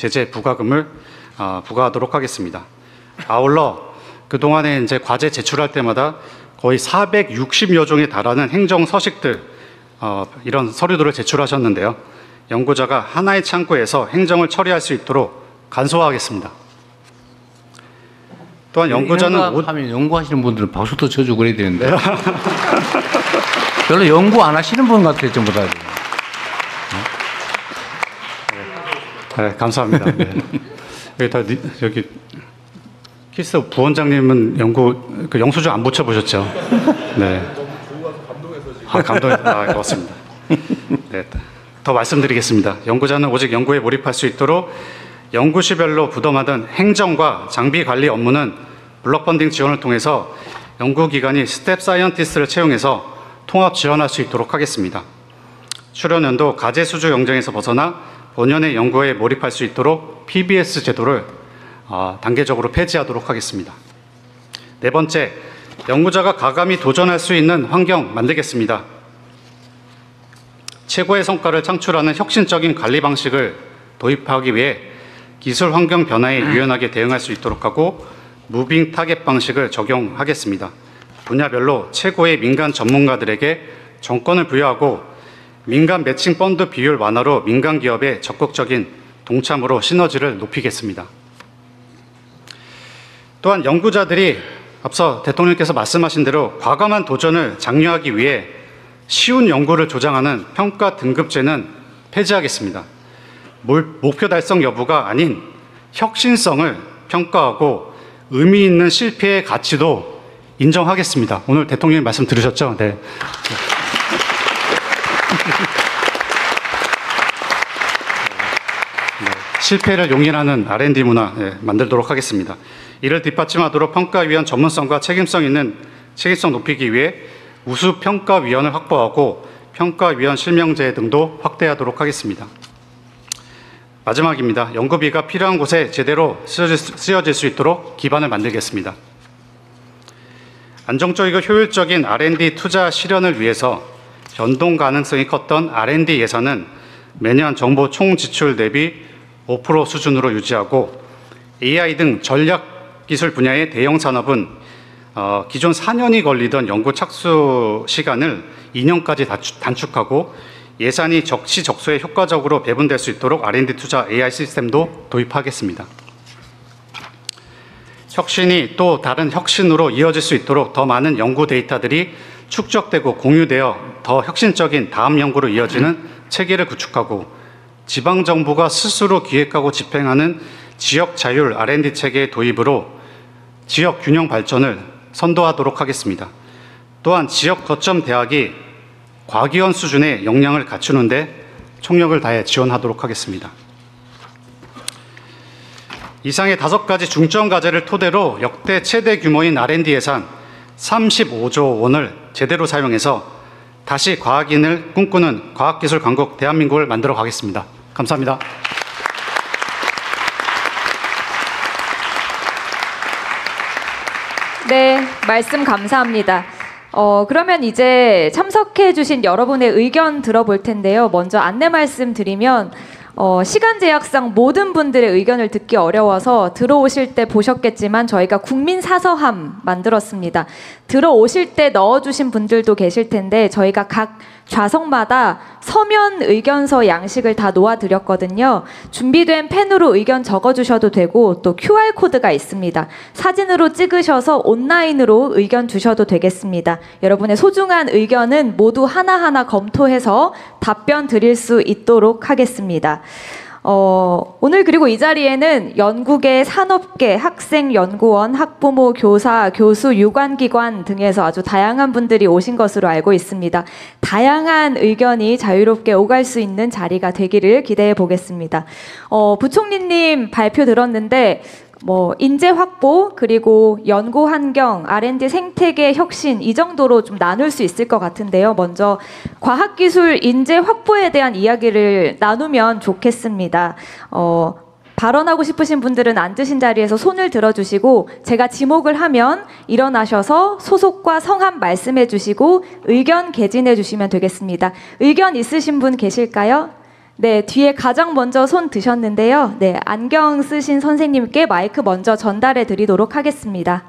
제재 부과금을 부과하도록 하겠습니다. 아울러 그동안에 이제 과제 제출할 때마다 거의 460여 종에 달하는 행정 서식들, 이런 서류들을 제출하셨는데요. 연구자가 하나의 창구에서 행정을 처리할 수 있도록 간소화하겠습니다. 또한 연구자는 하면 연구하시는 분들은 박수도 쳐주고 그래야 되는데 네. 별로 연구 안 하시는 분 같아요, 전부 다. 네, 감사합니다. 네. 여기 키스 부원장님은 영수증 안 붙여보셨죠? 네. 고맙습니다. 네. 더 말씀드리겠습니다. 연구자는 오직 연구에 몰입할 수 있도록 연구시별로 부담하던 행정과 장비 관리 업무는 블록 펀딩 지원을 통해서 연구기관이 스텝 사이언티스트를 채용해서 통합 지원할 수 있도록 하겠습니다. 출연연도 가제 수주 경쟁에서 벗어나 본연의 연구에 몰입할 수 있도록 PBS 제도를 단계적으로 폐지하도록 하겠습니다. 네 번째, 연구자가 가감히 도전할 수 있는 환경 만들겠습니다. 최고의 성과를 창출하는 혁신적인 관리 방식을 도입하기 위해 기술 환경 변화에 유연하게 대응할 수 있도록 하고 무빙 타겟 방식을 적용하겠습니다. 분야별로 최고의 민간 전문가들에게 정권을 부여하고 민간 매칭 펀드 비율 완화로 민간 기업의 적극적인 동참으로 시너지를 높이겠습니다. 또한 연구자들이 앞서 대통령께서 말씀하신 대로 과감한 도전을 장려하기 위해 쉬운 연구를 조장하는 평가 등급제는 폐지하겠습니다. 목표 달성 여부가 아닌 혁신성을 평가하고 의미 있는 실패의 가치도 인정하겠습니다. 오늘 대통령님 말씀 들으셨죠? 네. 실패를 용인하는 R&D 문화 만들도록 하겠습니다. 이를 뒷받침하도록 평가위원 전문성과 책임성 높이기 위해 우수평가위원을 확보하고 평가위원 실명제 등도 확대하도록 하겠습니다. 마지막입니다. 연구비가 필요한 곳에 제대로 쓰여질 수 있도록 기반을 만들겠습니다. 안정적이고 효율적인 R&D 투자 실현을 위해서 변동 가능성이 컸던 R&D 예산은 매년 정부 총 지출 대비 5% 수준으로 유지하고 AI 등 전략기술 분야의 대형 산업은 기존 4년이 걸리던 연구 착수 시간을 2년까지 단축하고 예산이 적시적소에 효과적으로 배분될 수 있도록 R&D 투자 AI 시스템도 도입하겠습니다. 혁신이 또 다른 혁신으로 이어질 수 있도록 더 많은 연구 데이터들이 축적되고 공유되어 더 혁신적인 다음 연구로 이어지는 체계를 구축하고 지방정부가 스스로 기획하고 집행하는 지역 자율 R&D 체계의 도입으로 지역 균형 발전을 선도하도록 하겠습니다. 또한 지역 거점 대학이 과기원 수준의 역량을 갖추는 데 총력을 다해 지원하도록 하겠습니다. 이상의 5가지 중점 과제를 토대로 역대 최대 규모인 R&D 예산 35조 원을 제대로 사용해서 다시 과학인을 꿈꾸는 과학기술 강국 대한민국을 만들어 가겠습니다. 감사합니다. 네, 말씀 감사합니다. 그러면 이제 참석해 주신 여러분의 의견 들어볼 텐데요. 먼저 안내 말씀드리면 시간 제약상 모든 분들의 의견을 듣기 어려워서 들어오실 때 보셨겠지만 저희가 국민 사서함 만들었습니다. 들어오실 때 넣어주신 분들도 계실 텐데 저희가 각 좌석마다 서면 의견서 양식을 다 놓아드렸거든요. 준비된 펜으로 의견 적어주셔도 되고 또 QR코드가 있습니다. 사진으로 찍으셔서 온라인으로 의견 주셔도 되겠습니다. 여러분의 소중한 의견은 모두 하나하나 검토해서 답변 드릴 수 있도록 하겠습니다. 오늘 그리고 이 자리에는 연구계, 산업계, 학생, 연구원, 학부모, 교사, 교수, 유관기관 등에서 아주 다양한 분들이 오신 것으로 알고 있습니다. 다양한 의견이 자유롭게 오갈 수 있는 자리가 되기를 기대해 보겠습니다. 부총리님 발표 들었는데 인재 확보 그리고 연구 환경, R&D 생태계 혁신 이 정도로 좀 나눌 수 있을 것 같은데요. 먼저 과학기술 인재 확보에 대한 이야기를 나누면 좋겠습니다. 발언하고 싶으신 분들은 앉으신 자리에서 손을 들어주시고 제가 지목을 하면 일어나셔서 소속과 성함 말씀해 주시고 의견 개진해 주시면 되겠습니다. 의견 있으신 분 계실까요? 네, 뒤에 가장 먼저 손 드셨는데요. 네, 안경 쓰신 선생님께 마이크 먼저 전달해 드리도록 하겠습니다.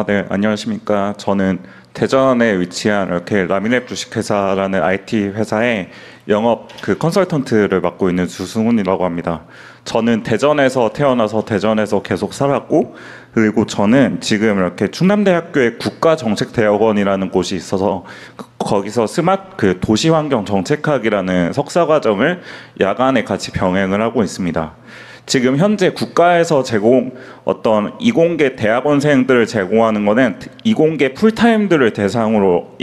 네, 안녕하십니까. 저는 대전에 위치한 이렇게 라미랩 주식회사라는 IT 회사의 영업 컨설턴트를 맡고 있는 주승훈이라고 합니다. 저는 대전에서 태어나서 대전에서 계속 살았고, 그리고 저는 지금 이렇게 충남대학교의 국가정책대학원이라는 곳이 있어서 거기서 스마트 도시환경정책학이라는 석사과정을 야간에 같이 병행을 하고 있습니다. 지금 현재 국가에서 어떤 이공계 대학원생들을 제공하는 거는 이공계 풀타임들을 대상으로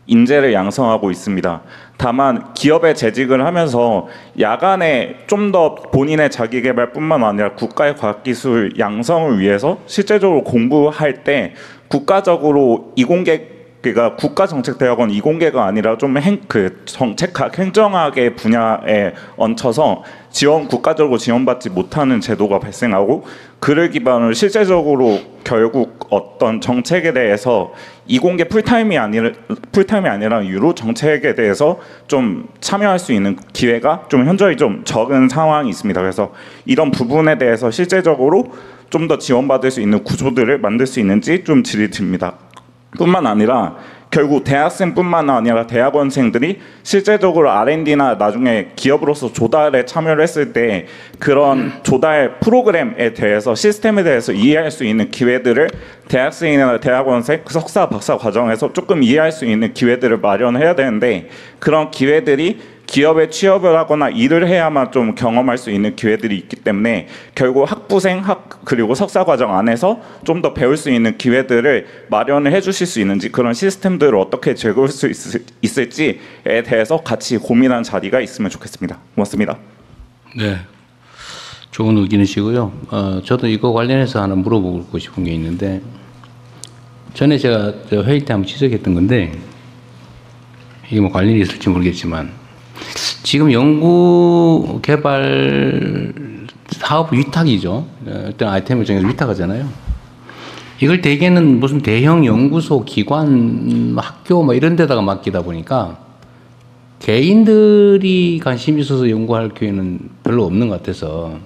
인재를 양성하고 있습니다. 다만 기업에 재직을 하면서 야간에 좀 더 본인의 자기계발뿐만 아니라 국가의 과학기술 양성을 위해서 실제적으로 공부할 때 국가적으로 그러니까 국가정책대학원 이공계가 아니라 좀 정책학, 행정학의 분야에 얹혀서 국가적으로 지원받지 못하는 제도가 발생하고, 그를 기반으로 실제적으로 결국 어떤 정책에 대해서 이공계 풀타임이 아니라 유로 정책에 대해서 좀 참여할 수 있는 기회가 좀 현저히 좀 적은 상황이 있습니다. 그래서 이런 부분에 대해서 실제적으로 좀 더 지원받을 수 있는 구조들을 만들 수 있는지 좀 질의드립니다. 뿐만 아니라 결국 대학생뿐만 아니라 대학원생들이 실제적으로 R&D나 나중에 기업으로서 조달에 참여를 했을 때 그런 조달 프로그램에 대해서 시스템에 대해서 이해할 수 있는 기회들을 대학생이나 대학원생 석사 박사 과정에서 조금 이해할 수 있는 기회들을 마련해야 되는데, 그런 기회들이 기업에 취업을 하거나 일을 해야만 좀 경험할 수 있는 기회들이 있기 때문에 결국 학부생 그리고 석사 과정 안에서 좀 더 배울 수 있는 기회들을 마련을 해주실 수 있는지, 그런 시스템들을 어떻게 제공할 수 있을지에 대해서 같이 고민하는 자리가 있으면 좋겠습니다. 고맙습니다. 네, 좋은 의견이시고요. 저도 이거 관련해서 하나 물어보고 싶은 게 있는데, 전에 제가 회의 때 한번 지적했던 건데, 이게 뭐 관련이 있을지 모르겠지만, 지금 연구 개발 사업 위탁이죠. 어떤 아이템을 정해서 위탁하잖아요. 이걸 대개는 무슨 대형 연구소, 기관, 학교 뭐 이런 데다가 맡기다 보니까 개인들이 관심 있어서 연구할 기회는 별로 없는 것 같아서,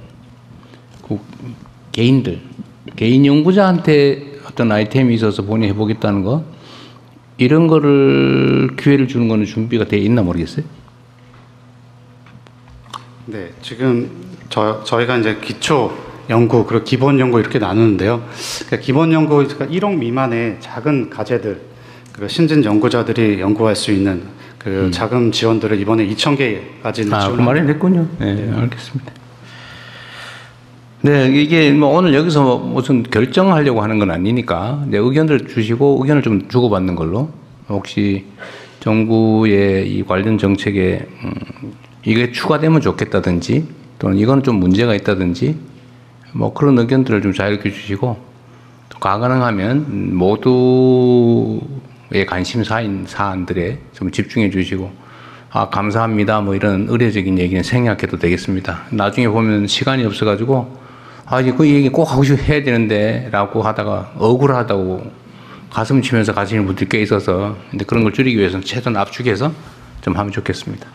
개인 연구자한테 어떤 아이템이 있어서 본인이 해보겠다는 거, 이런 거를 기회를 주는 거는 준비가 돼 있나 모르겠어요. 네, 지금 저희가 이제 기초 연구 그리고 기본 연구 이렇게 나누는데요. 그러니까 기본 연구, 그러니까 1억 미만의 작은 가제들, 그리고 신진 연구자들이 연구할 수 있는 자금 지원들을 이번에 2,000개까지는 그 말이 됐군요. 네, 알겠습니다. 네, 이게 뭐 오늘 여기서 무슨 결정하려고 하는 건 아니니까 의견들 주시고 의견을 좀 주고받는 걸로, 혹시 정부의 이 관련 정책에 이게 추가되면 좋겠다든지, 또는 이건 좀 문제가 있다든지, 뭐 그런 의견들을 좀 자유롭게 주시고, 또 가능하면 모두의 관심사인 사안들에 좀 집중해 주시고, 감사합니다 뭐 이런 의례적인 얘기는 생략해도 되겠습니다. 나중에 보면 시간이 없어가지고 이제 그 얘기 꼭 하고 해야 되는데 라고 하다가 억울하다고 가슴 치면서 가시는 분들이 꽤 있어서, 근데 그런 걸 줄이기 위해서는 최대한 압축해서 좀 하면 좋겠습니다.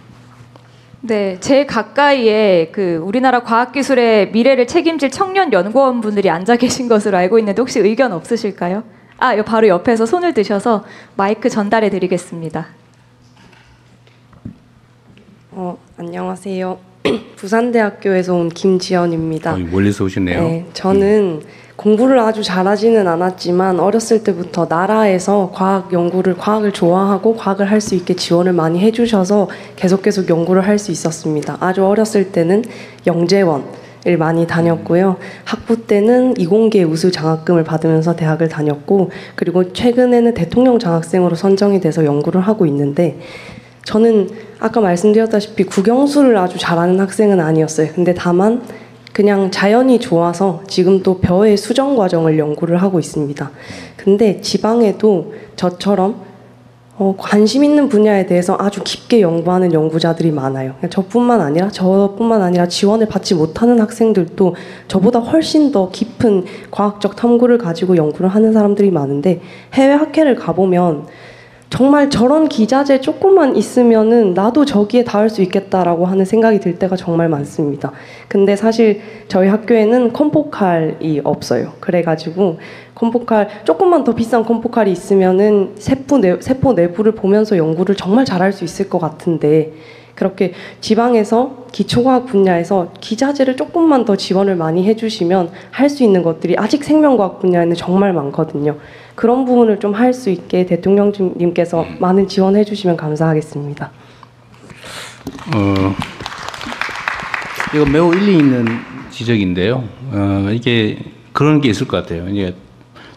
네, 제 가까이에 우리나라 과학기술의 미래를 책임질 청년 연구원분들이 앉아 계신 것으로 알고 있는데, 혹시 의견 없으실까요? 바로 옆에서 손을 드셔서 마이크 전달해 드리겠습니다. 안녕하세요. 부산대학교에서 온 김지연입니다. 멀리서 오셨네요. 네, 저는 공부를 아주 잘하지는 않았지만 어렸을 때부터 나라에서 과학을 좋아하고 과학을 할 수 있게 지원을 많이 해주셔서 계속 연구를 할 수 있었습니다. 아주 어렸을 때는 영재원을 많이 다녔고요. 학부 때는 이공계 우수 장학금을 받으면서 대학을 다녔고, 그리고 최근에는 대통령 장학생으로 선정이 돼서 연구를 하고 있는데, 저는 아까 말씀드렸다시피 국영수를 아주 잘하는 학생은 아니었어요. 근데 다만 그냥 자연이 좋아서 지금 또 벼의 수정 과정을 연구를 하고 있습니다. 근데 지방에도 저처럼 관심 있는 분야에 대해서 아주 깊게 연구하는 연구자들이 많아요. 저뿐만 아니라 지원을 받지 못하는 학생들도 저보다 훨씬 더 깊은 과학적 탐구를 가지고 연구를 하는 사람들이 많은데, 해외 학회를 가보면 정말 저런 기자재 조금만 있으면은 나도 저기에 닿을 수 있겠다라고 하는 생각이 들 때가 정말 많습니다. 근데 사실 저희 학교에는 컴포칼이 없어요. 그래가지고 컴포칼 조금만 더 비싼 컴포칼이 있으면은 세포 내부를 보면서 연구를 정말 잘할 수 있을 것 같은데, 그렇게 지방에서 기초과학 분야에서 기자재를 조금만 더 지원을 많이 해주시면 할 수 있는 것들이 아직 생명과학 분야에는 정말 많거든요. 그런 부분을 좀 할 수 있게 대통령님께서 많은 지원해 주시면 감사하겠습니다. 이거 매우 일리 있는 지적인데요. 이게 그런 게 있을 것 같아요. 이게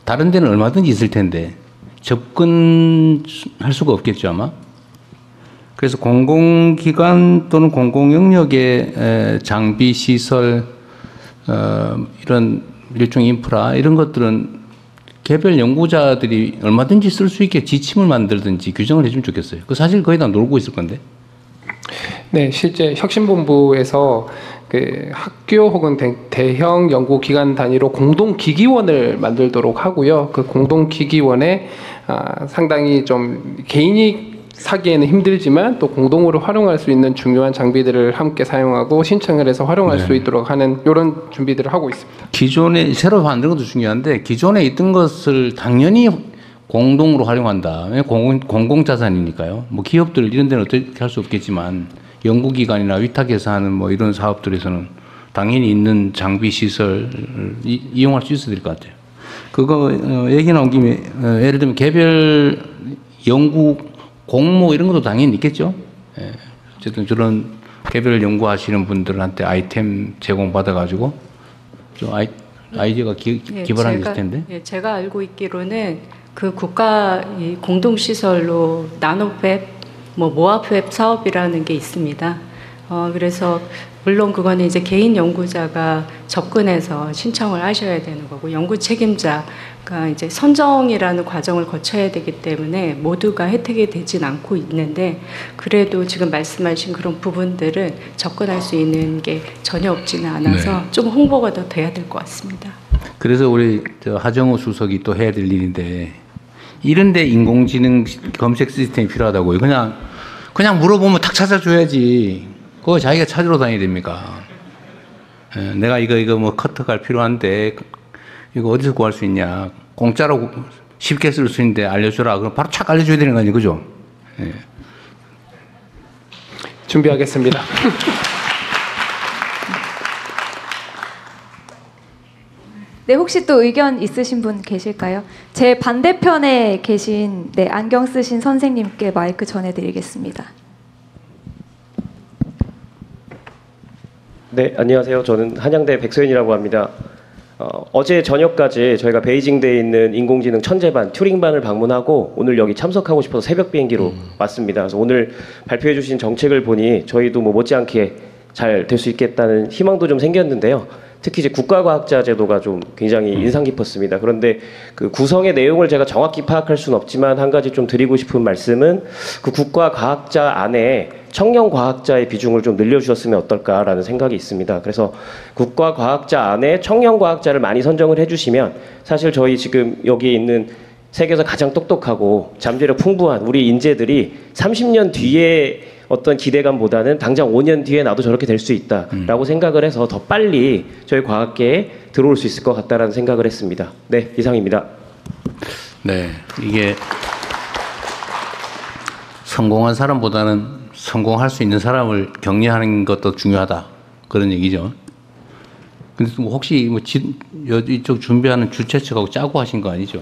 다른 데는 얼마든지 있을 텐데 접근할 수가 없겠죠, 아마. 그래서 공공기관 또는 공공영역의 장비, 시설, 이런 일종 인프라 이런 것들은 개별 연구자들이 얼마든지 쓸 수 있게 지침을 만들든지 규정을 해주면 좋겠어요. 그 사실 거의 다 놀고 있을 건데. 네, 실제 혁신본부에서 그 학교 혹은 대형 연구기관 단위로 공동기기원을 만들도록 하고요. 그 공동기기원에 상당히 좀 개인이 사기에는 힘들지만 또 공동으로 활용할 수 있는 중요한 장비들을 함께 사용하고 신청을 해서 활용할 수 있도록 하는 이런 준비들을 하고 있습니다. 기존에 새로 만드는 것도 중요한데 기존에 있던 것을 당연히 공동으로 활용한다. 공공자산이니까요. 뭐 기업들 이런 데는 어떻게 할 수 없겠지만 연구기관이나 위탁해서 하는 뭐 이런 사업들에서는 당연히 있는 장비 시설을 이용할 수 있어야 될 것 같아요. 그거 얘기 나온 김에 예를 들면 개별 연구 공모 이런 것도 당연히 있겠죠. 예. 어쨌든 저런 개별 연구하시는 분들한테 아이템 제공받아가지고 좀 아이디어가 기발한 게 있을 텐데. 예, 제가 알고 있기로는 그 국가 공동시설로 나노팹, 모아팹 사업이라는 게 있습니다. 그래서 물론 그거는 이제 개인 연구자가 접근해서 신청을 하셔야 되는 거고 연구 책임자가 이제 선정이라는 과정을 거쳐야 되기 때문에 모두가 혜택이 되진 않고 있는데 그래도 지금 말씀하신 그런 부분들은 접근할 수 있는 게 전혀 없지는 않아서 좀 홍보가 더 돼야 될 것 같습니다. 그래서 우리 하정우 수석이 또 해야 될 일인데 이런데 인공지능 검색 시스템이 필요하다고요. 그냥 물어보면 탁 찾아줘야지. 그거 자기가 찾으러 다녀야 됩니까? 예, 내가 이거 뭐 커터가 필요한데 이거 어디서 구할 수 있냐? 공짜로 쉽게 쓸 수 있는데 알려주라. 그럼 바로 착 알려줘야 되는 거 아니에요, 그죠? 예. 준비하겠습니다. 네, 혹시 또 의견 있으신 분 계실까요? 제 반대편에 계신 안경 쓰신 선생님께 마이크 전해드리겠습니다. 네, 안녕하세요. 저는 한양대 백소연이라고 합니다. 어제 저녁까지 저희가 베이징대에 있는 인공지능 천재반, 튜링반을 방문하고 오늘 여기 참석하고 싶어서 새벽 비행기로 왔습니다. 그래서 오늘 발표해 주신 정책을 보니 저희도 뭐 못지않게 잘 될 수 있겠다는 희망도 좀 생겼는데요. 특히 이제 국가과학자 제도가 좀 굉장히 인상 깊었습니다. 그런데 그 구성의 내용을 제가 정확히 파악할 수는 없지만 한 가지 좀 드리고 싶은 말씀은 그 국가과학자 안에 청년과학자의 비중을 좀 늘려주셨으면 어떨까라는 생각이 있습니다. 그래서 국가과학자 안에 청년과학자를 많이 선정을 해주시면 사실 저희 지금 여기에 있는 세계에서 가장 똑똑하고 잠재력 풍부한 우리 인재들이 30년 뒤에 어떤 기대감보다는 당장 5년 뒤에 나도 저렇게 될 수 있다라고 생각을 해서 더 빨리 저희 과학계에 들어올 수 있을 것 같다라는 생각을 했습니다. 네, 이상입니다. 네, 이게 성공한 사람보다는 성공할 수 있는 사람을 격려하는 것도 중요하다 그런 얘기죠. 근데 뭐 혹시 뭐 이쪽 준비하는 주최 측하고 짜고 하신 거 아니죠?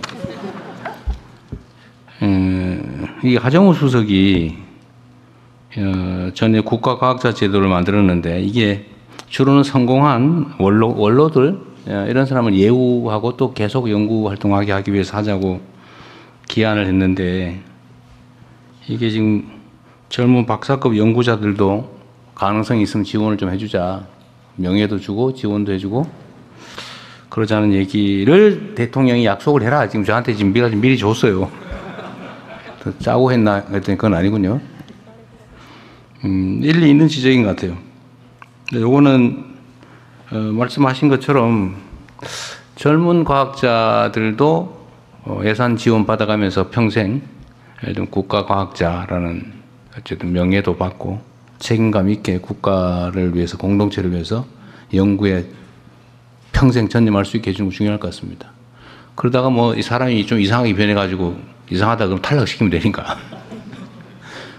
이 하정우 수석이 전에 국가과학자 제도를 만들었는데 이게 주로는 성공한 원로들 이런 사람을 예우하고 또 계속 연구 활동하게 하기 위해서 하자고 기한을 했는데 이게 지금 젊은 박사급 연구자들도 가능성이 있으면 지원을 좀 해주자. 명예도 주고 지원도 해주고 그러자는 얘기를 대통령이 약속을 해라. 지금 저한테 지금 미리 줬어요. 짜고 했나 했더니 그건 아니군요. 일리 있는 지적인 것 같아요. 요거는 말씀하신 것처럼 젊은 과학자들도 예산 지원 받아가면서 평생 예를 들면 국가과학자라는 어쨌든 명예도 받고 책임감 있게 국가를 위해서 공동체를 위해서 연구에 평생 전념할 수 있게 해주는 거 중요할 것 같습니다. 그러다가 뭐 이 사람이 좀 이상하게 변해가지고 이상하다 그러면 탈락시키면 되니까.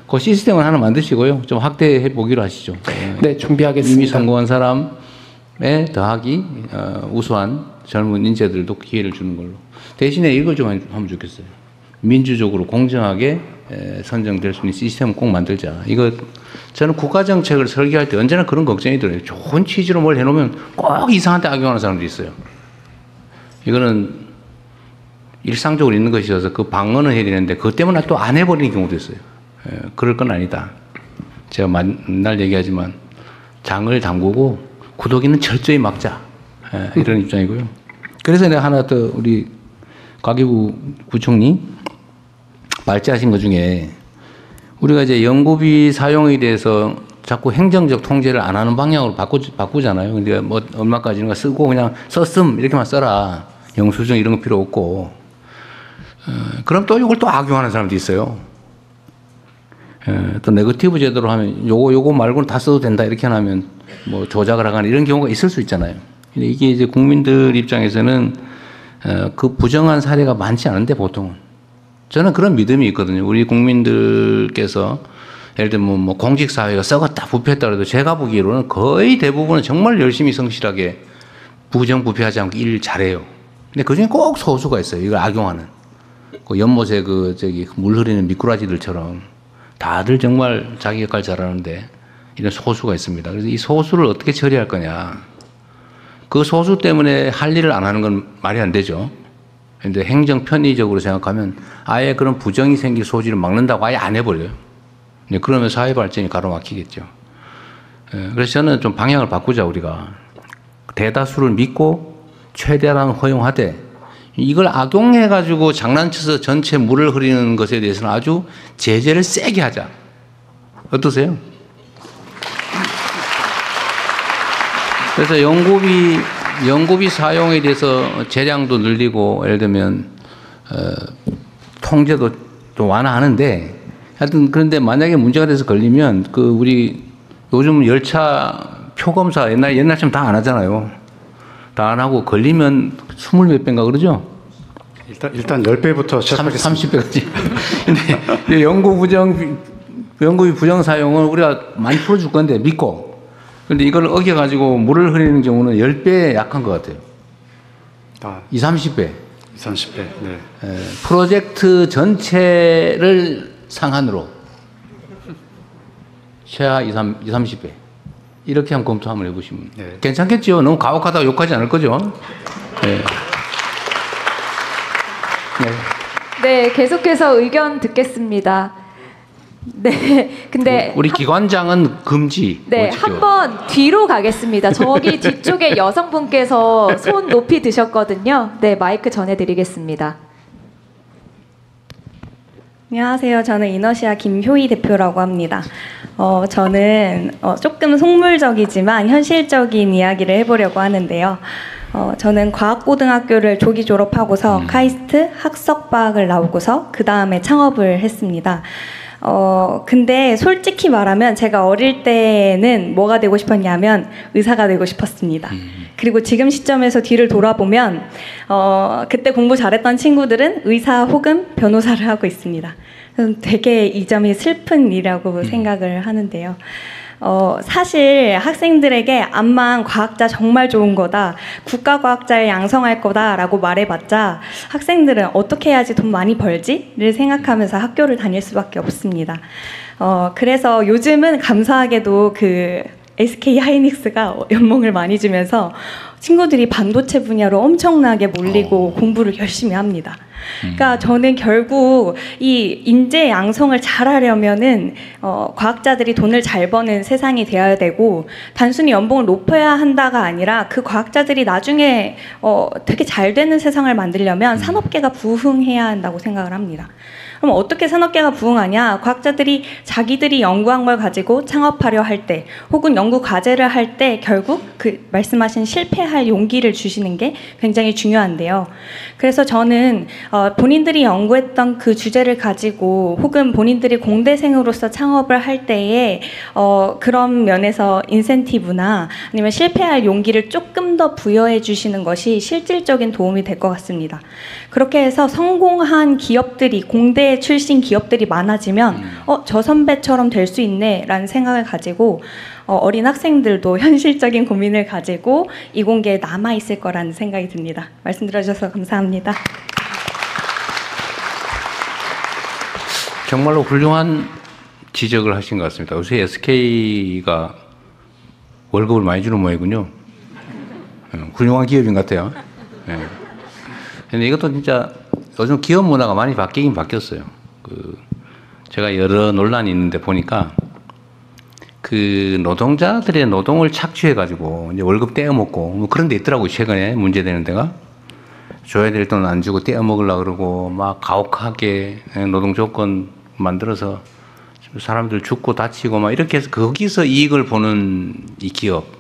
그 시스템을 하나 만드시고요. 좀 확대해 보기로 하시죠. 네, 준비하겠습니다. 이미 성공한 사람에 더하기 우수한 젊은 인재들도 기회를 주는 걸로. 대신에 이걸 좀 하면 좋겠어요. 민주적으로 공정하게 선정될 수 있는 시스템을 꼭 만들자. 이거 저는 국가정책을 설계할 때 언제나 그런 걱정이 들어요. 좋은 취지로 뭘 해놓으면 꼭 이상한 데 악용하는 사람들이 있어요. 이거는 일상적으로 있는 것이어서 그 방어는 해야 되는데 그것 때문에 또 안 해버리는 경우도 있어요. 그럴 건 아니다. 제가 맨날 얘기하지만 장을 담그고 구더기는 철저히 막자. 이런 입장이고요. 그래서 내가 하나 더 우리 가계부 부총리 발제하신 것 중에 우리가 이제 연구비 사용에 대해서 자꾸 행정적 통제를 안 하는 방향으로 바꾸잖아요. 근데 뭐 얼마까지는 쓰고 그냥 썼음 이렇게만 써라. 영수증 이런 거 필요 없고. 그럼 또 이걸 또 악용하는 사람도 있어요. 또 네거티브 제도로 하면 요거 말고는 다 써도 된다 이렇게 하면 뭐 조작을 하거나 이런 경우가 있을 수 있잖아요. 근데 이게 이제 국민들 입장에서는 그 부정한 사례가 많지 않은데 보통은 저는 그런 믿음이 있거든요. 우리 국민들께서 예를 들면 뭐 공직사회가 썩었다 부패했다 그래도 제가 보기로는 거의 대부분은 정말 열심히 성실하게 부정부패하지 않고 일 잘해요. 근데 그중에 꼭 소수가 있어요. 이걸 악용하는. 그 연못에 물 흐리는 미꾸라지들처럼 다들 정말 자기 역할 잘하는데 이런 소수가 있습니다. 그래서 이 소수를 어떻게 처리할 거냐. 그 소수 때문에 할 일을 안 하는 건 말이 안 되죠. 근데 행정 편의적으로 생각하면 아예 그런 부정이 생길 소지를 막는다고 아예 안 해버려요. 그러면 사회 발전이 가로막히겠죠. 그래서 저는 좀 방향을 바꾸자 우리가. 대다수를 믿고 최대한 허용하되 이걸 악용해가지고 장난쳐서 전체 물을 흐리는 것에 대해서는 아주 제재를 세게 하자. 어떠세요? 그래서 연구비 사용에 대해서 재량도 늘리고 예를 들면 통제도 좀 완화하는데 하여튼 그런데 만약에 문제가 돼서 걸리면 그 우리 요즘 열차 표검사 옛날처럼 다 안 하잖아요. 다 안 하고 걸리면 20몇 배인가 그러죠? 일단 10배부터 시작하겠습니다. 30배까지. 근데 연구비 부정 사용은 우리가 많이 풀어줄 건데 믿고. 근데 이걸 어겨가지고 물을 흐리는 경우는 10배 약한 것 같아요. 30배. 30배. 네. 프로젝트 전체를 상한으로 최하 30배. 이렇게 한번 검토 한번 해보시면 괜찮겠죠? 너무 가혹하다고 욕하지 않을 거죠? 네. 네, 계속해서 의견 듣겠습니다. 네, 근데 우리 기관장은 금지. 네, 한번 뒤로 가겠습니다. 저기 뒤쪽에 여성분께서 손 높이 드셨거든요. 네, 마이크 전해드리겠습니다. 안녕하세요. 저는 이너시아 김효희 대표라고 합니다. 저는 조금 속물적이지만 현실적인 이야기를 해보려고 하는데요. 저는 과학고등학교를 조기 졸업하고서 카이스트 학석과학을 나오고서 그 다음에 창업을 했습니다. 근데 솔직히 말하면 제가 어릴 때는 뭐가 되고 싶었냐면 의사가 되고 싶었습니다. 그리고 지금 시점에서 뒤를 돌아보면 그때 공부 잘했던 친구들은 의사 혹은 변호사를 하고 있습니다. 되게 이 점이 슬픈 일이라고 생각을 하는데요. 사실 학생들에게 암만 과학자 정말 좋은 거다, 국가과학자를 양성할 거다라고 말해봤자 학생들은 어떻게 해야지 돈 많이 벌지를 생각하면서 학교를 다닐 수밖에 없습니다. 그래서 요즘은 감사하게도 그 SK 하이닉스가 연봉을 많이 주면서 친구들이 반도체 분야로 엄청나게 몰리고 공부를 열심히 합니다. 그러니까 저는 결국 이 인재 양성을 잘하려면은 과학자들이 돈을 잘 버는 세상이 되어야 되고 단순히 연봉을 높여야 한다가 아니라 그 과학자들이 나중에 되게 잘 되는 세상을 만들려면 산업계가 부흥해야 한다고 생각을 합니다. 그럼 어떻게 산업계가 부흥하냐? 과학자들이 자기들이 연구한 걸 가지고 창업하려 할 때, 혹은 연구 과제를 할 때 결국 그 말씀하신 실패할 용기를 주시는 게 굉장히 중요한데요. 그래서 저는 본인들이 연구했던 그 주제를 가지고 혹은 본인들이 공대생으로서 창업을 할 때에 그런 면에서 인센티브나 아니면 실패할 용기를 조금 더 부여해 주시는 것이 실질적인 도움이 될 것 같습니다. 그렇게 해서 성공한 기업들이, 공대 출신 기업들이 많아지면 저 선배처럼 될 수 있네 라는 생각을 가지고 어린 학생들도 현실적인 고민을 가지고 이공계에 남아있을 거라는 생각이 듭니다. 말씀 들어주셔서 감사합니다. 정말로 훌륭한 지적을 하신 것 같습니다. 요새 SK가 월급을 많이 주는 모양이군요. 훌륭한 기업인 것 같아요. 근데 이것도 진짜 요즘 기업 문화가 많이 바뀌긴 바뀌었어요. 제가 여러 논란이 있는데 보니까 그 노동자들의 노동을 착취해가지고 이제 월급 떼어먹고 뭐 그런 데 있더라고요. 최근에 문제되는 데가. 줘야 될 돈 안 주고 떼어먹으려고 그러고 막 가혹하게 노동 조건 만들어서 사람들 죽고 다치고 막 이렇게 해서 거기서 이익을 보는 이 기업.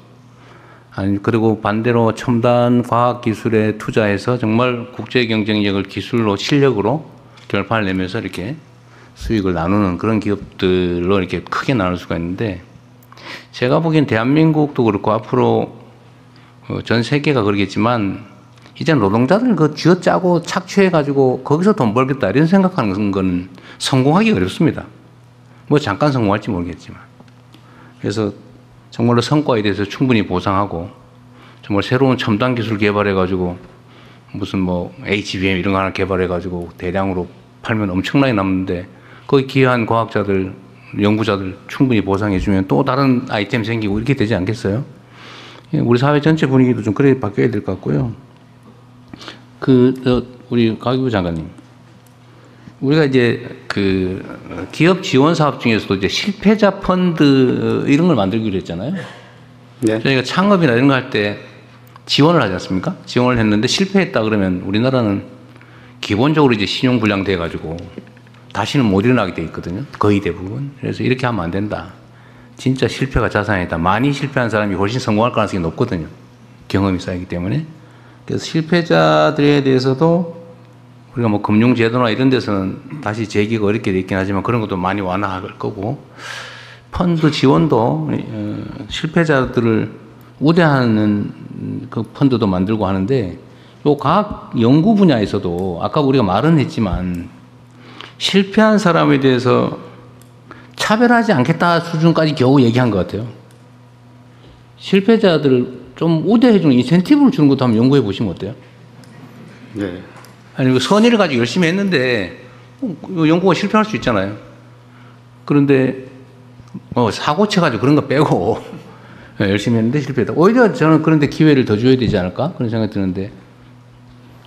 아니, 그리고 반대로 첨단 과학 기술에 투자해서 정말 국제 경쟁력을 기술로 실력으로 결판을 내면서 이렇게 수익을 나누는 그런 기업들로 이렇게 크게 나눌 수가 있는데, 제가 보기엔 대한민국도 그렇고 앞으로 전 세계가 그러겠지만 이제 노동자들 그 쥐어짜고 착취해가지고 거기서 돈 벌겠다 이런 생각하는 건 성공하기 어렵습니다. 뭐 잠깐 성공할지 모르겠지만. 그래서 정말로 성과에 대해서 충분히 보상하고 정말 새로운 첨단 기술 개발해가지고 무슨 뭐 HBM 이런 거 하나 개발해가지고 대량으로 팔면 엄청나게 남는데 거기 기여한 과학자들, 연구자들 충분히 보상해주면 또 다른 아이템 생기고 이렇게 되지 않겠어요? 우리 사회 전체 분위기도 좀 그래 바뀌어야 될 것 같고요. 우리 가기부 장관님, 우리가 이제 그 기업 지원 사업 중에서도 이제 실패자 펀드 이런 걸 만들기로 했잖아요. 네. 저희가 창업이나 이런 거 할 때 지원을 하지 않습니까? 지원을 했는데 실패했다 그러면 우리나라는 기본적으로 이제 신용불량 돼가지고 다시는 못 일어나게 돼 있거든요. 거의 대부분. 그래서 이렇게 하면 안 된다. 진짜 실패가 자산이다. 많이 실패한 사람이 훨씬 성공할 가능성이 높거든요. 경험이 쌓이기 때문에. 그래서 실패자들에 대해서도 우리가 뭐 금융제도나 이런 데서는 다시 재기가 어렵게 돼 있긴 하지만 그런 것도 많이 완화할 거고, 펀드 지원도 실패자들을 우대하는 그 펀드도 만들고 하는데, 요 과학 연구 분야에서도 아까 우리가 말은 했지만 실패한 사람에 대해서 차별하지 않겠다 수준까지 겨우 얘기한 것 같아요. 실패자들을 좀 우대해주는 인센티브를 주는 것도 한번 연구해 보시면 어때요? 네. 아니, 선의를 가지고 열심히 했는데 연구가 실패할 수 있잖아요. 그런데 사고 쳐가지고 그런 거 빼고 열심히 했는데 실패했다. 오히려 저는 그런데 기회를 더 줘야 되지 않을까? 그런 생각이 드는데,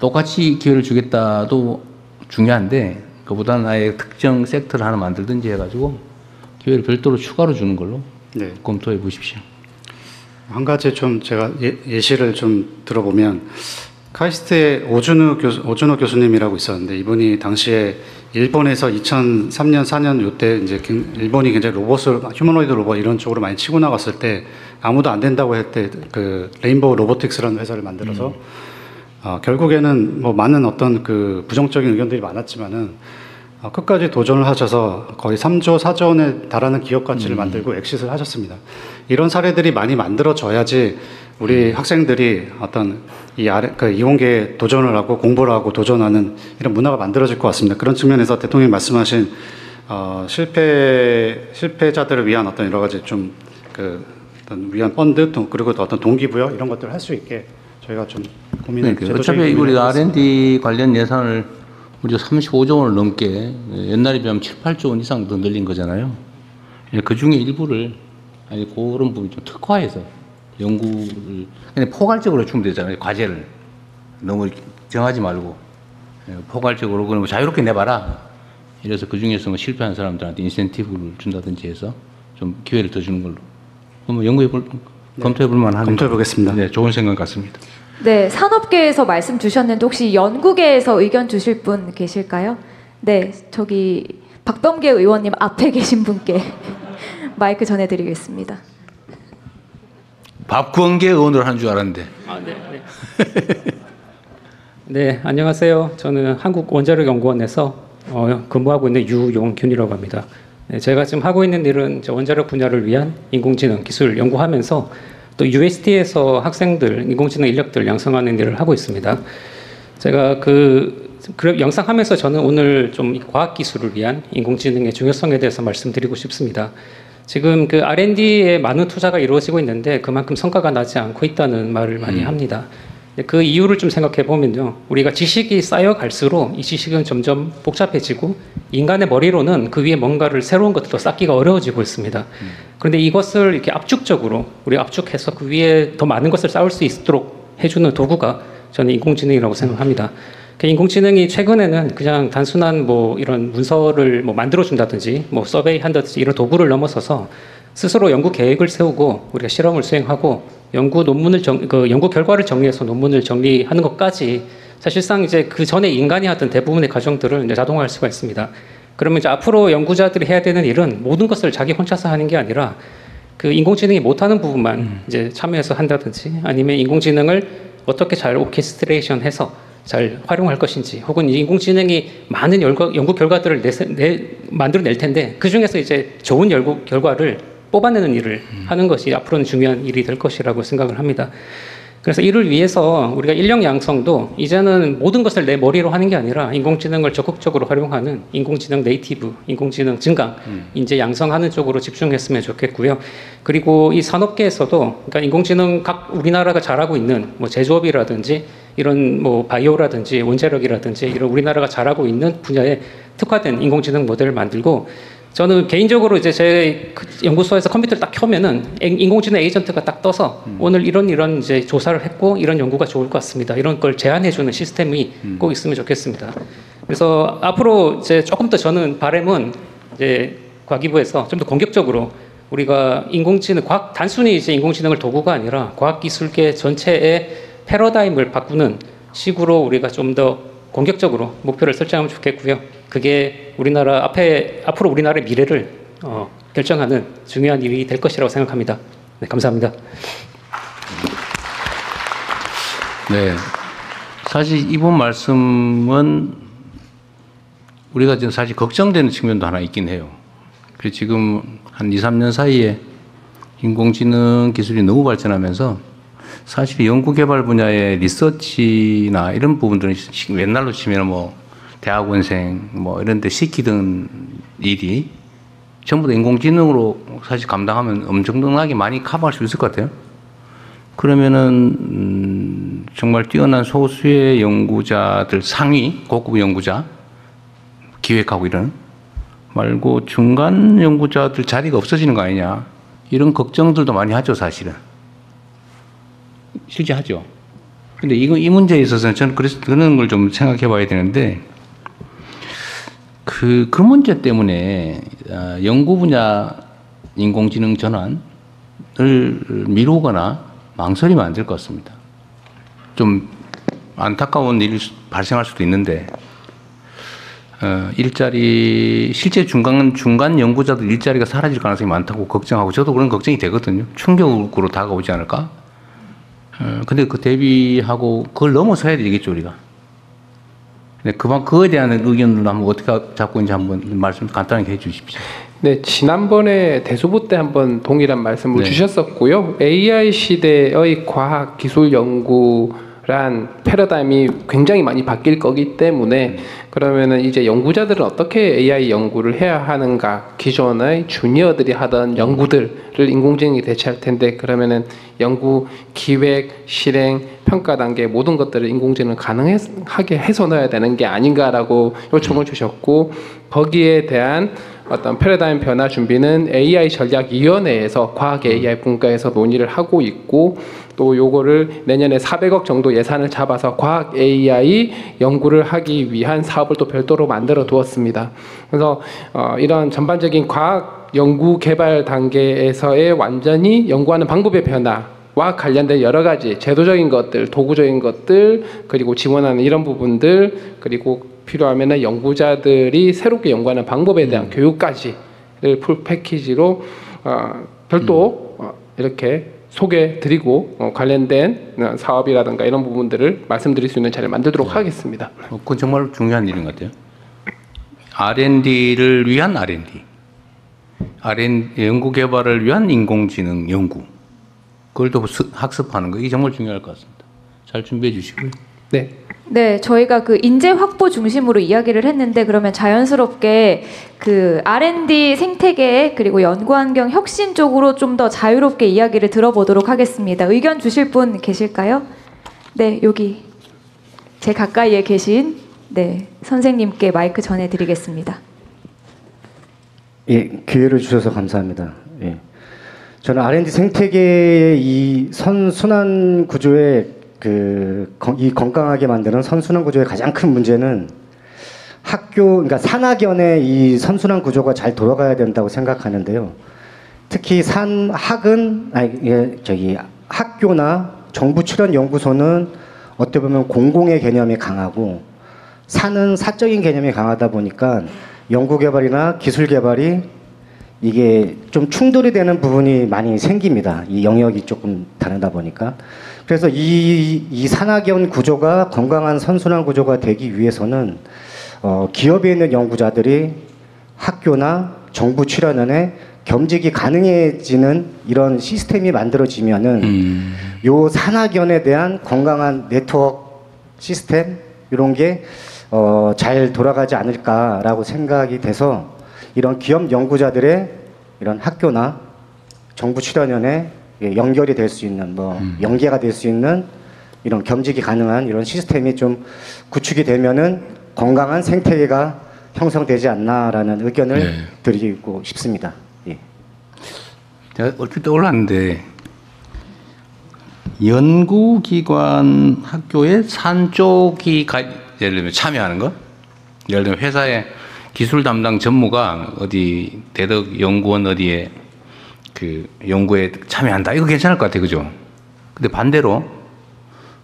똑같이 기회를 주겠다도 중요한데 그보다는 아예 특정 섹터를 하나 만들든지 해가지고 기회를 별도로 추가로 주는 걸로 네. 검토해 보십시오. 한 가지 좀 제가 예시를 좀 들어보면, 카이스트의 오준호 교수님이라고 있었는데, 이분이 당시에 일본에서 2003년, 4년 요때 이제 일본이 굉장히 휴머노이드 로봇 이런 쪽으로 많이 치고 나갔을 때 아무도 안 된다고 할 때 그 레인보우 로보틱스라는 회사를 만들어서 결국에는 뭐 많은 어떤 그 부정적인 의견들이 많았지만은 끝까지 도전을 하셔서 거의 3조, 4조 원에 달하는 기업 가치를 만들고 엑싯을 하셨습니다. 이런 사례들이 많이 만들어져야지 우리 학생들이 어떤 이공계에 도전을 하고 공부를 하고 도전하는 이런 문화가 만들어질 것 같습니다. 그런 측면에서 대통령이 말씀하신 실패자들을 위한 어떤 여러 가지 좀 어떤 위한 펀드 그리고 또 어떤 동기부여 이런 것들을 할 수 있게 저희가 좀 고민을. 그러니까 어차피 우리 R&D 관련 예산을 우리가 35조 원을 넘게 옛날에 비하면 7, 8조 원 이상 더 늘린 거잖아요. 그 중에 일부를 그런 부분 좀 특화해서 연구를 그냥 포괄적으로 주면 되잖아요. 과제를 너무 정하지 말고 포괄적으로 그냥 자유롭게 내봐라. 이래서 그 중에서 뭐 실패한 사람들한테 인센티브를 준다든지 해서 좀 기회를 더 주는 걸로. 한번 검토해볼 만한. 검토해보겠습니다. 네, 좋은 생각 같습니다. 네, 산업계에서 말씀 주셨는데 혹시 연구계에서 의견 주실 분 계실까요? 네, 저기 박범계 의원님 앞에 계신 분께 마이크 전해드리겠습니다. 박범계 의원으로 하는 줄 알았는데. 네, 안녕하세요. 저는 한국원자력연구원에서 근무하고 있는 유용균이라고 합니다. 네, 제가 지금 하고 있는 일은 이제 원자력 분야를 위한 인공지능 기술 연구하면서 또 UST에서 학생들 인공지능 인력들 양성하는 일을 하고 있습니다. 제가 그 영상하면서 저는 오늘 좀 과학기술을 위한 인공지능의 중요성에 대해서 말씀드리고 싶습니다. 지금 그 R&D에 많은 투자가 이루어지고 있는데 그만큼 성과가 나지 않고 있다는 말을 많이 합니다. 그 이유를 좀 생각해 보면요, 우리가 지식이 쌓여갈수록 이 지식은 점점 복잡해지고 인간의 머리로는 그 위에 뭔가를 새로운 것들도 쌓기가 어려워지고 있습니다. 그런데 이것을 이렇게 압축적으로 우리가 압축해서 그 위에 더 많은 것을 쌓을 수 있도록 해주는 도구가 저는 인공지능이라고 생각합니다. 인공지능이 최근에는 그냥 단순한 뭐 이런 문서를 뭐 만들어준다든지 뭐 서베이 한다든지 이런 도구를 넘어서서 스스로 연구 계획을 세우고 우리가 실험을 수행하고 연구 논문을 연구 결과를 정리해서 논문을 정리하는 것까지 사실상 이제 그 전에 인간이 하던 대부분의 과정들을 이제 자동화할 수가 있습니다. 그러면 이제 앞으로 연구자들이 해야 되는 일은 모든 것을 자기 혼자서 하는 게 아니라 그 인공지능이 못하는 부분만 이제 참여해서 한다든지 아니면 인공지능을 어떻게 잘 오케스트레이션해서 잘 활용할 것인지 혹은 인공지능이 많은 연구 결과들을 만들어낼 텐데 그 중에서 이제 좋은 연구 결과를 뽑아내는 일을 하는 것이 앞으로는 중요한 일이 될 것이라고 생각을 합니다. 그래서 이를 위해서 우리가 인력 양성도 이제는 모든 것을 내 머리로 하는 게 아니라 인공지능을 적극적으로 활용하는 인공지능 네이티브, 인공지능 증강, 인재 양성하는 쪽으로 집중했으면 좋겠고요. 그리고 이 산업계에서도 그러니까 인공지능 우리나라가 잘하고 있는 뭐 제조업이라든지 이런 뭐 바이오라든지 원자력이라든지 이런 우리나라가 잘하고 있는 분야에 특화된 인공지능 모델을 만들고 저는 개인적으로 이제 제 연구소에서 컴퓨터를 딱 켜면은 인공지능 에이전트가 딱 떠서 오늘 이런 이제 조사를 했고 이런 연구가 좋을 것 같습니다. 이런 걸 제안해주는 시스템이 꼭 있으면 좋겠습니다. 그래서 앞으로 이제 조금 더 저는 바람은 이제 과기부에서 좀 더 공격적으로 우리가 인공지능 단순히 이제 인공지능을 도구가 아니라 과학기술계 전체의 패러다임을 바꾸는 식으로 우리가 좀 더 공격적으로 목표를 설정하면 좋겠고요. 그게 앞으로 우리나라의 미래를 결정하는 중요한 일이 될 것이라고 생각합니다. 네, 감사합니다. 네, 사실 이번 말씀은 우리가 지금 사실 걱정되는 측면도 하나 있긴 해요. 그래서 지금 한 2, 3년 사이에 인공지능 기술이 너무 발전하면서 사실 연구개발 분야의 리서치나 이런 부분들은 옛날로 치면 뭐 대학원생 뭐 이런 데 시키던 일이 전부 다 인공지능으로 사실 감당하면 엄청나게 많이 커버할 수 있을 것 같아요. 그러면은 정말 뛰어난 소수의 연구자들 상위 고급 연구자 기획하고 이런 말고 중간 연구자들 자리가 없어지는 거 아니냐 이런 걱정들도 많이 하죠. 사실은 실제 하죠. 근데 이 문제에 있어서는 저는 그런 걸 좀 생각해 봐야 되는데 그 문제 때문에 연구 분야 인공지능 전환을 미루거나 망설이면 안 될 것 같습니다. 좀 안타까운 일이 발생할 수도 있는데 실제 중간 연구자들 일자리가 사라질 가능성이 많다고 걱정하고 저도 그런 걱정이 되거든요. 충격으로 다가오지 않을까? 근데 그 대비하고 그걸 넘어서야 되겠죠, 우리가. 네, 그에 대한 의견을 한번 어떻게 잡고 있는지 한번 말씀 간단하게 해 주십시오. 네, 지난번에 대소부 때 한번 동일한 말씀을 주셨었고요. AI 시대의 과학 기술 연구란 패러다임이 굉장히 많이 바뀔 거기 때문에 그러면은 이제 연구자들은 어떻게 AI 연구를 해야 하는가? 기존의 주니어들이 하던 연구들을 인공지능이 대체할 텐데 그러면은 연구 기획, 실행, 평가 단계 모든 것들을 인공지능 가능하게 해서 넣어야 되는 게 아닌가라고 요청을 주셨고 거기에 대한 어떤 패러다임 변화 준비는 AI 전략위원회에서 과학 AI 분과에서 논의를 하고 있고 또 요거를 내년에 400억 정도 예산을 잡아서 과학 AI 연구를 하기 위한 사업을 또 별도로 만들어 두었습니다. 그래서 이런 전반적인 과학 연구 개발 단계에서의 완전히 연구하는 방법의 변화와 관련된 여러 가지 제도적인 것들, 도구적인 것들, 그리고 지원하는 이런 부분들, 그리고 필요하면은 연구자들이 새롭게 연구하는 방법에 대한 교육까지를 풀 패키지로 별도 이렇게 소개드리고 관련된 사업이라든가 이런 부분들을 말씀드릴 수 있는 자리를 만들도록 하겠습니다. 그건 정말 중요한 일인 것 같아요. R&D를 위한 R&D, 연구 개발을 위한 인공지능 연구, 그걸 또 학습하는 거, 이게 정말 중요할 것 같습니다. 잘 준비해 주시고요. 네. 네, 저희가 그 인재 확보 중심으로 이야기를 했는데 그러면 자연스럽게 그 R&D 생태계 그리고 연구 환경 혁신 쪽으로 좀 더 자유롭게 이야기를 들어보도록 하겠습니다. 의견 주실 분 계실까요? 네, 여기 제 가까이에 계신 네, 선생님께 마이크 전해드리겠습니다. 예, 기회를 주셔서 감사합니다. 예. 저는 R&D 생태계의 이 선순환 구조의 이 건강하게 만드는 선순환 구조의 가장 큰 문제는 그러니까 산학연의 이 선순환 구조가 잘 돌아가야 된다고 생각하는데요. 특히 학교나 정부 출연 연구소는 어떻게 보면 공공의 개념이 강하고 산은 사적인 개념이 강하다 보니까 연구 개발이나 기술 개발이 이게 좀 충돌이 되는 부분이 많이 생깁니다. 이 영역이 조금 다르다 보니까. 그래서 이 산학연 구조가 건강한 선순환 구조가 되기 위해서는 기업에 있는 연구자들이 학교나 정부 출연연에 겸직이 가능해지는 이런 시스템이 만들어지면은 요 산학연에 대한 건강한 네트워크 시스템 이런 게 잘 돌아가지 않을까라고 생각이 돼서 이런 기업 연구자들의 이런 학교나 정부 출연연에 연결이 될 수 있는 연계가 될 수 있는 이런 겸직이 가능한 이런 시스템이 좀 구축이 되면은 건강한 생태계가 형성되지 않나라는 의견을 드리고 싶습니다. 예. 제가 얼핏 떠올랐는데 연구기관 학교에 산 쪽이 예를 들면 참여하는 거, 예를 들면 회사에 기술 담당 전무가 어디 대덕 연구원 어디에 그 연구에 참여한다. 이거 괜찮을 것 같아요, 그죠? 근데 반대로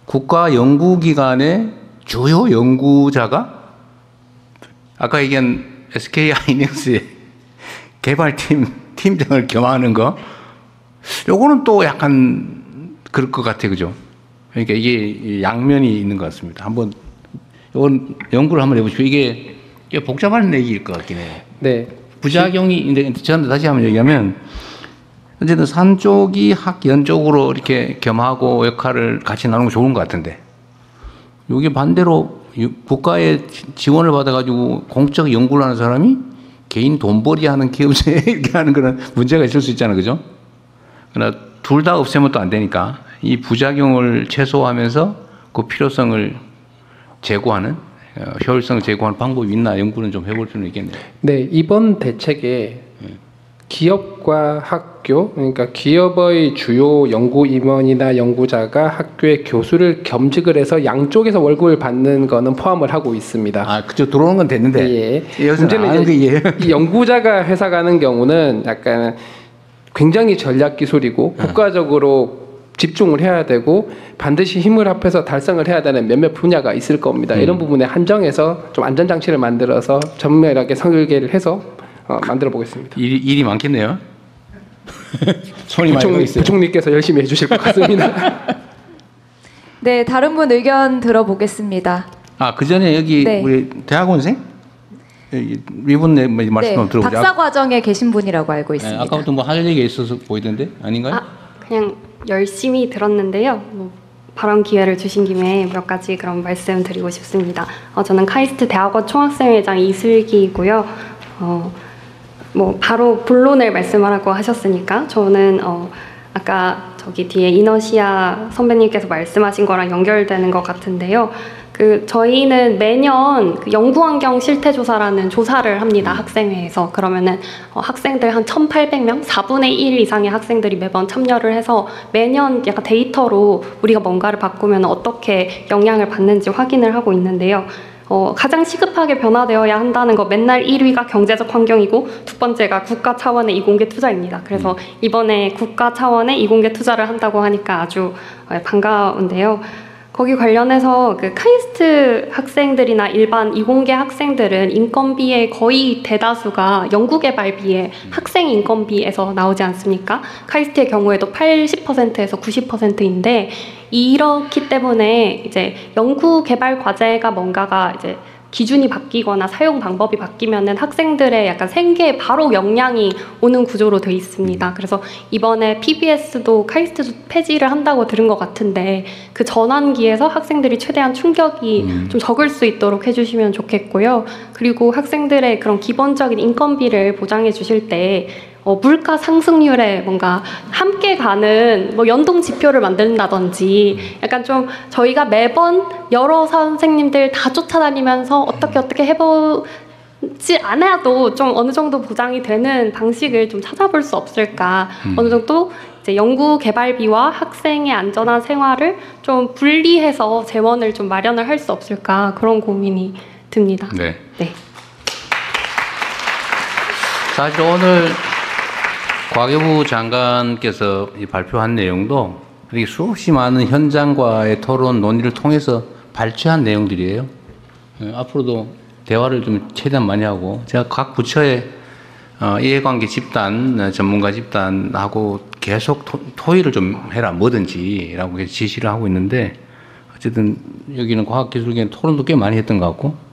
국가 연구기관의 주요 연구자가 아까 얘기한 SK 하이닉스의 개발팀 팀장을 겸하는 거, 요거는 또 약간 그럴 것 같아요, 그죠? 그러니까 이게 양면이 있는 것 같습니다. 한번 이건 연구를 한번 해보시고 이게 복잡한 얘기일 것 같긴 해요. 네. 부작용이 저한테 다시 한번 얘기하면 어쨌든 산 쪽이 학연 쪽으로 이렇게 겸하고 역할을 같이 나누는 거 좋은 것 같은데 여기 반대로 국가의 지원을 받아가지고 공적 연구를 하는 사람이 개인 돈벌이 하는 기업체 이렇게 하는 그런 문제가 있을 수 있잖아요, 그죠? 그러나 둘 다 없애면 또 안 되니까 이 부작용을 최소화하면서 그 필요성을 제고하는 효율성을 제고하는 방법이 있나 연구는 좀 해볼 필요는 있겠네요. 네, 이번 대책에 기업과 학교, 그러니까 기업의 주요 연구 임원이나 연구자가 학교의 교수를 겸직을 해서 양쪽에서 월급을 받는 거는 포함을 하고 있습니다. 아, 그죠. 들어오는 건 됐는데. 예. 문제는 이제 이 연구자가 회사 가는 경우는 약간 굉장히 전략 기술이고 국가적으로 집중을 해야 되고 반드시 힘을 합해서 달성을 해야 되는 몇몇 분야가 있을 겁니다. 이런 부분에 한정해서 좀 안전장치를 만들어서 전면하게 설계를 해서 만들어 보겠습니다. 일이 많겠네요. 손이 많이 가 있어요. 부총리께서 열심히 해주실 것 같습니다. 네, 다른 분 의견 들어보겠습니다. 아, 그 전에 여기 네. 우리 대학원생 이분 말씀 좀 들어보죠. 박사 과정에 계신 분이라고 알고 있습니다. 아까부터 뭐 할 얘기가 있어서 보이던데 아닌가요? 그냥 열심히 들었는데요. 발언 기회를 주신 김에 몇 가지 그런 말씀드리고 싶습니다. 저는 카이스트 대학원 총학생회장 이슬기이고요. 바로 본론을 말씀하라고 하셨으니까 저는 아까 저기 뒤에 이너시아 선배님께서 말씀하신 거랑 연결되는 것 같은데요. 저희는 매년 연구환경 실태조사라는 조사를 합니다. 학생회에서. 그러면은 학생들 한 1,800명, 4분의 1 이상의 학생들이 매번 참여를 해서 매년 약간 데이터로 우리가 뭔가를 바꾸면 어떻게 영향을 받는지 확인을 하고 있는데요. 가장 시급하게 변화되어야 한다는 거 맨날 1위가 경제적 환경이고 두 번째가 국가 차원의 이공계 투자입니다. 그래서 이번에 국가 차원의 이공계 투자를 한다고 하니까 아주 반가운데요. 거기 관련해서 그 카이스트 학생들이나 일반 이공계 학생들은 인건비의 거의 대다수가 연구개발비의 학생 인건비에서 나오지 않습니까? 카이스트의 경우에도 80%에서 90%인데 이렇기 때문에 이제 연구개발 과제가 뭔가가 이제 기준이 바뀌거나 사용 방법이 바뀌면은 학생들의 약간 생계에 바로 영향이 오는 구조로 돼 있습니다. 그래서 이번에 PBS도 카이스트도 폐지를 한다고 들은 것 같은데 그 전환기에서 학생들이 최대한 충격이 좀 적을 수 있도록 해주시면 좋겠고요. 그리고 학생들의 그런 기본적인 인건비를 보장해 주실 때 물가 상승률에 뭔가 함께 가는 뭐 연동 지표를 만든다든지 약간 좀 저희가 매번 여러 선생님들 다 쫓아다니면서 어떻게 해보지 않아도 좀 어느 정도 보장이 되는 방식을 좀 찾아볼 수 없을까. 어느 정도 이제 연구 개발비와 학생의 안전한 생활을 좀 분리해서 재원을 좀 마련을 할 수 없을까 그런 고민이 듭니다. 네. 네. 사실 오늘 과교부 장관께서 발표한 내용도 이렇게 수없이 많은 현장과의 토론 논의를 통해서 발췌한 내용들이에요. 앞으로도 대화를 좀 최대한 많이 하고 제가 각 부처의 이해관계 집단, 전문가 집단하고 계속 토의를 좀 해라 뭐든지라고 지시를 하고 있는데 어쨌든 여기는 과학기술계는 토론도 꽤 많이 했던 것 같고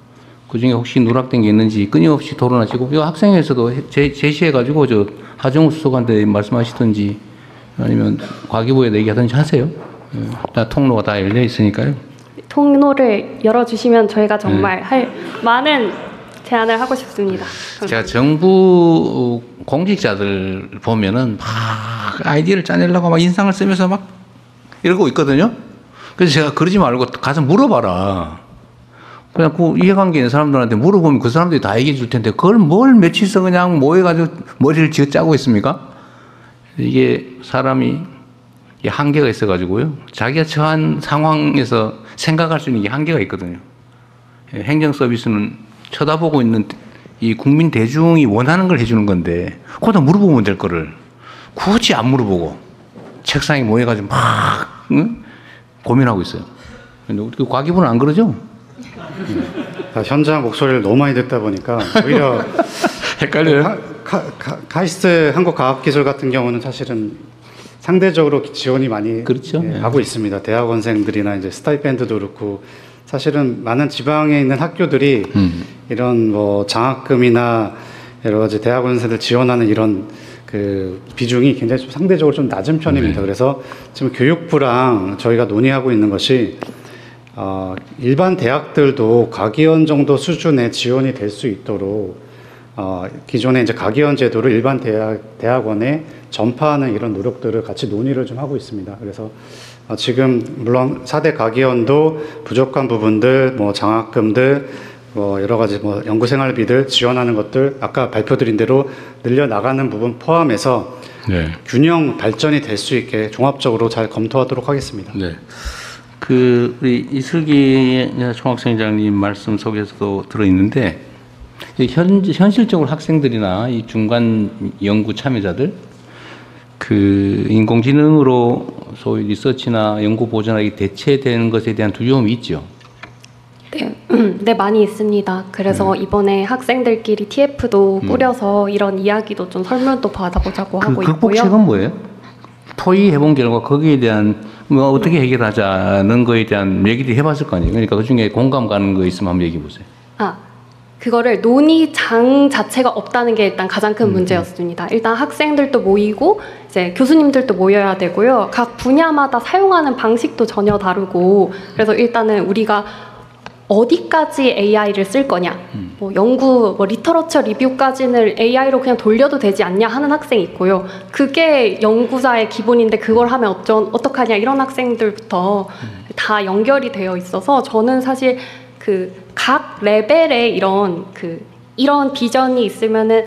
그중에 혹시 누락된 게 있는지 끊임없이 토론하시고 이 학생회에서도 제시해가지고 저 하정우 수석한테 말씀하시든지 아니면 과기부에 얘기하든지 하세요. 다 통로가 다 열려 있으니까요. 통로를 열어주시면 저희가 정말 할 많은 제안을 하고 싶습니다. 제가 정부 공직자들 보면은 막 아이디어를 짜내려고 막 인상을 쓰면서 막 이러고 있거든요. 그래서 제가 그러지 말고 가서 물어봐라. 그냥 그 이해관계 있는 사람들한테 물어보면 그 사람들이 다 얘기해 줄 텐데 그걸 뭘 며칠서 그냥 모여가지고 머리를 쥐어짜고 있습니까? 이게 사람이 한계가 있어가지고요. 자기가 처한 상황에서 생각할 수 있는 게 한계가 있거든요. 행정 서비스는 쳐다보고 있는 이 국민 대중이 원하는 걸 해주는 건데 그거다 물어보면 될 거를 굳이 안 물어보고 책상에 모여가지고 막 고민하고 있어요. 근데 우리 과기부는 안 그러죠? 현장 목소리를 너무 많이 듣다 보니까 오히려 헷갈려요. 카이스트 한국과학기술 같은 경우는 사실은 상대적으로 지원이 많이 그렇죠. 하고 있습니다. 대학원생들이나 이제 스타이펜드도 그렇고 사실은 많은 지방에 있는 학교들이 이런 뭐 장학금이나 여러 가지 대학원생들 지원하는 이런 그 비중이 굉장히 좀 상대적으로 좀 낮은 편입니다. 그래서 지금 교육부랑 저희가 논의하고 있는 것이 일반 대학들도 가기원 정도 수준의 지원이 될 수 있도록 기존의 이제 가기원 제도를 일반 대학원에 전파하는 이런 노력들을 같이 논의를 좀 하고 있습니다. 그래서 지금 물론 4대 가기원도 부족한 부분들, 뭐 장학금들, 뭐 여러 가지 뭐 연구생활비들 지원하는 것들 아까 발표드린 대로 늘려 나가는 부분 포함해서 네. 균형 발전이 될 수 있게 종합적으로 잘 검토하도록 하겠습니다. 네. 우리 이슬기 총학생장님 말씀 속에서도 들어있는데, 현실적으로 학생들이나 이 중간 연구 참여자들, 인공지능으로 소위 리서치나 연구 보전하기 대체되는 것에 대한 두려움이 있죠. 네, 많이 있습니다. 그래서 이번에 학생들끼리 TF도 꾸려서 이런 이야기도 좀 설문도 받아보자고 하고 있고요. 극복책은 뭐예요? 토의해본 결과 거기에 대한 뭐 어떻게 해결하자는 거에 대한 얘기도 해봤을 거 아니에요. 그러니까 그중에 공감 가는 거 있으면 한번 얘기해 보세요. 그거를 논의장 자체가 없다는 게 일단 가장 큰 문제였습니다. 일단 학생들도 모이고 이제 교수님들도 모여야 되고요. 각 분야마다 사용하는 방식도 전혀 다르고 그래서 일단은 우리가 어디까지 AI를 쓸 거냐, 뭐 연구, 뭐 리터러처 리뷰까지는 AI로 그냥 돌려도 되지 않냐 하는 학생이 있고요. 그게 연구자의 기본인데 그걸 하면 어떡하냐 이런 학생들부터 다 연결이 되어 있어서 저는 사실 각 레벨에 이런 비전이 있으면은